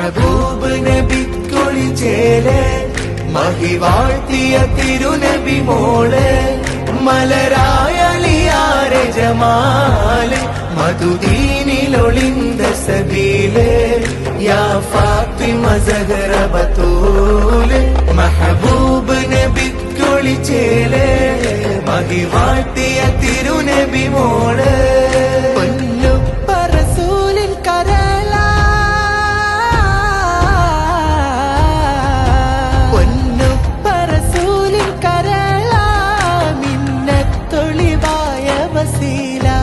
മെഹബൂബ് നബിക്കൊളിച്ചേലെ മഹിവാഴ്ത്തിയ തിരുനബി മോള് മലരായലിയാരെ ജമാല് മധുദീനിലൊളിന്ത സബീല് യാ ഫാത്തിമ സഹറ ബത്തൂല് മെഹബൂബ് നബിക്കൊളിച്ചേലെ മഹിവാഴ്ത്തിയ തിരുനബി മോള്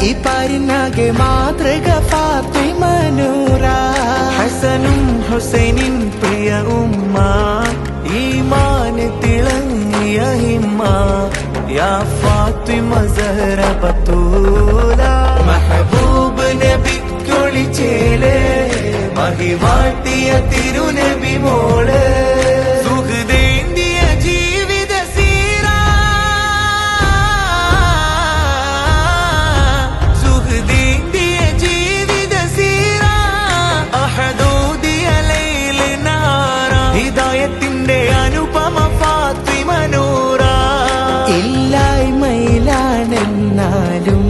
ഈ പാരിനാകെ മാതൃക ഫാത്തിമ നൂറ ഹസനും ഹുസൈനിൻ പ്രിയ ഉമ്മ ഈമാന് തിളങ്ങിയ ഹിമ്മ യാ ഫാത്തിമ സഹറ ബത്തൂല മെഹബൂബ് നബിക്കൊളിച്ചേലെ മഹിവാഴ്ത്തിയ തിരുനബി മോള് ഹിദായത്തിന്റെ അനുപമ ഫാത്തിമ നൂറ ഇല്ലായ്മയിലാണെന്നാലും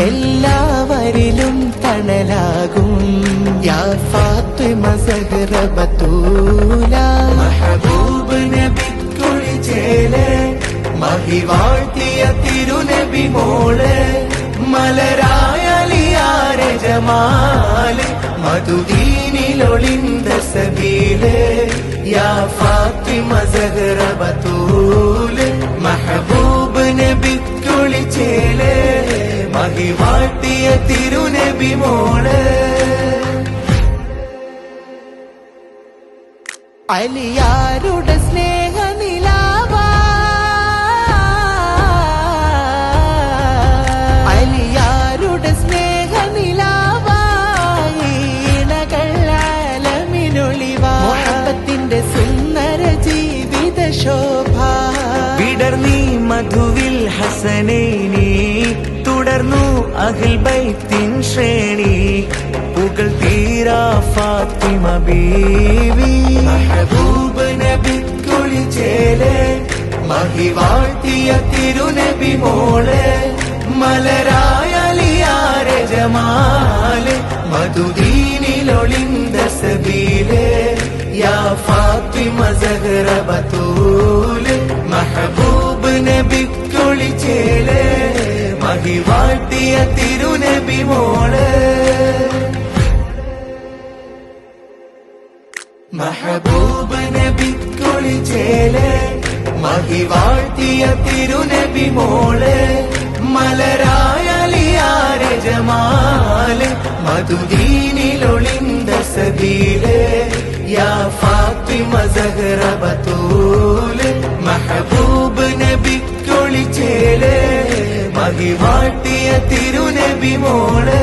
എല്ലാവരിലും തണലാകും യാ ഫാത്തിമ സഹറ ബത്തൂല മെഹബൂബ് നബിക്കൊളിച്ചേലെ മഹിവാഴ്ത്തിയ തിരുനബി മോള് മലരായലിയാരെ ജമാല് മധുദീനിലൊളിന്ത സബീല് യാ ഫാത്തിമ സഹറ ബത്തൂല് മെഹബൂബ് നബിക്കൊളിച്ചേലെ മഹിവാഴ്ത്തിയ തിരുനബി മോള് അലിയാരുടെ സ്നേഹ നിലാവ അലിയാരുടെ സ്നേഹ നിലാവായി ഇണകളാലമിനൊളിവാ മുഹബ്ബത്തിന്റെ സുന്ദര ജീവിത ശോഭ വിടർന്നീ മധുവിൽ ഹസനൈനി തുടർന്നു അഹ്ൽ ബൈത്തിൻ ശ്രേണി പുകൾ തീരാ ഫാത്തിമ ബീവി മെഹബൂബ് നബിക്കൊളിച്ചേലെ മഹിവാഴ്ത്തിയ തിരുനബി മോള് മലരായലിയാരെ ജമാല് മധുദീനിലൊളിന്ത സബീല് യാ ഫാത്തിമ സഹറ ബത്തൂല് മെഹബൂബ് നബിക്കൊളിച്ചേലെ മഹിവാഴ്ത്തിയ തിരുനബി മോള് മെഹബൂബ് നബിക്കൊളിച്ചേലെ മഹിവാഴ്ത്തിയ തിരുനബി മോള് മലരായലിയാരെ ജമാല് മധുദീനിലൊളിന്ത സബീല് യാ ഫാത്തിമ സഹറ ബത്തൂല് മെഹബൂബ് നബിക്കൊളിച്ചേലെ മഹിവാഴ്ത്തിയ തിരുനബി മോള്